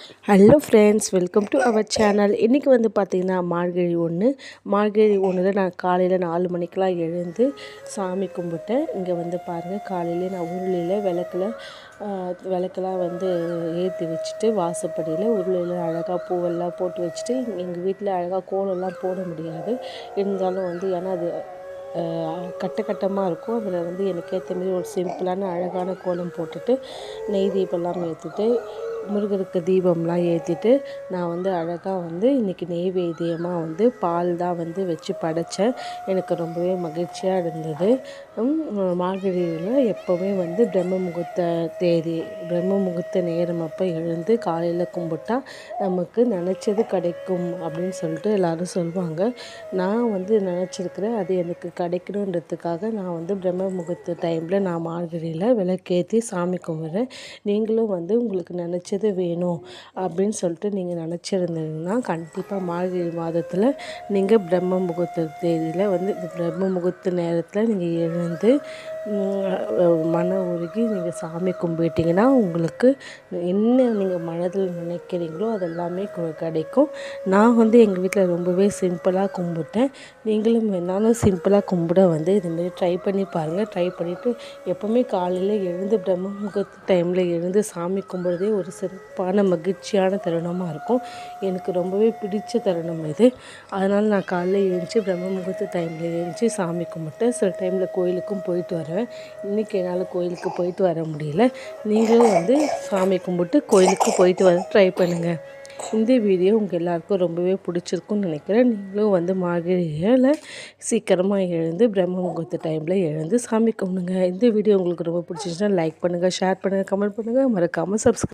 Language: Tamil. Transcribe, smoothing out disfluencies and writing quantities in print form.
Hello friends, welcome to our channel. இன்றைக்கி வந்து பார்த்திங்கன்னா மார்கழி ஒன்றில் நான் காலையில் 4 மணிக்கெலாம் எழுந்து சாமி கும்பிட்டேன். இங்கே வந்து பாருங்கள், காலையிலே நான் உருளியில் விளக்கெல்லாம் வந்து ஏற்றி வச்சுட்டு வாசப்படியில் உருளியில் அழகாக பூவெல்லாம் போட்டு வச்சுட்டு, எங்கள் வீட்டில் அழகாக கோலம்லாம் போட முடியாது. இருந்தாலும் வந்து ஏன்னா அது கட்டமாக இருக்கும். அதில் வந்து எனக்கு ஏற்ற மாரி ஒரு சிம்பிளான அழகான கோலம் போட்டுட்டு நெய் தீபம்லாம் ஏற்றிட்டு முருகருக்கு தீபம்லாம் ஏற்றிட்டு நான் வந்து அழகாக வந்து இன்றைக்கி நெய்வேத்தியமாக வந்து பால் தான் வந்து வச்சு படைத்தேன். எனக்கு ரொம்பவே மகிழ்ச்சியாக இருந்தது. மார்கழியில் எப்போவுமே வந்து பிரம்ம முகூர்த்த நேரம் அப்போ எழுந்து காலையில் கும்பிட்டா நமக்கு நினச்சது கிடைக்கும் அப்படின்னு சொல்லிட்டு எல்லோரும் சொல்லுவாங்க. நான் வந்து நினச்சிருக்கிறேன், அது எனக்கு கிடைக்கணுன்றதுக்காக நான் வந்து பிரம்ம முகூர்த்த டைமில் நான் மார்கழியில் விளக்கேற்றி சாமி கும்பிட்றேன். நீங்களும் வந்து உங்களுக்கு நினச்சது வேணும் அப்படின்னு சொல்லிட்டு நீங்கள் நினச்சிருந்தீங்கன்னா கண்டிப்பாக மார்கழி மாதத்தில் நீங்கள் பிரம்ம முகூர்த்த தேதியில் வந்து பிரம்ம முகூர்த்த நேரத்தில் நீங்கள் எழுந்து மன உருகி நீங்கள் சாமி கும்பிட்டிங்கன்னா உங்களுக்கு என்ன நீங்கள் மனதில் நினைக்கிறீங்களோ அதெல்லாமே கிடைக்கும். நான் வந்து எங்கள் வீட்டில் ரொம்பவே சிம்பிளாக கும்பிட்டேன். நீங்களும் வேணாலும் சிம்பிளாக கும்பிட வந்து இதுமாரி ட்ரை பண்ணி பாருங்கள். ட்ரை பண்ணிவிட்டு எப்போவுமே காலையில் எழுந்து பிரம்ம முகூர்த்த டைமில் எழுந்து சாமி கும்பிட்றதே ஒரு சிறப்பான மகிழ்ச்சியான தருணமாக இருக்கும். எனக்கு ரொம்பவே பிடித்த தருணம் இது. அதனால் நான் காலையில் எழுந்துச்சி பிரம்ம முகூர்த்த டைமில் எழுந்துச்சி சாமி கும்பிட்டு சில டைமில் கோயிலுக்கும் போயிட்டு வருவேன். இன்றைக்கி என்னால் கோயிலுக்கு போயிட்டு வர முடியல. நீங்களும் வந்து சாமி கும்பிட்டு கோயிலுக்கு போயிட்டு வர ட்ரை பண்ணுங்கள். இந்த வீடியோ உங்கள் எல்லாருக்கும் ரொம்பவே பிடிச்சிருக்குன்னு நினைக்கிறேன். நீங்களும் வந்து மார்கழியில் சீக்கிரமாக எழுந்து பிரம்ம முகூர்த்த டைமில் எழுந்து சாமி கும்பிடுங்க. இந்த வீடியோ உங்களுக்கு ரொம்ப பிடிச்சிருந்துச்சுன்னா லைக் பண்ணுங்கள், ஷேர் பண்ணுங்கள், கமெண்ட் பண்ணுங்கள், மறக்காமல் சப்ஸ்கிரைப்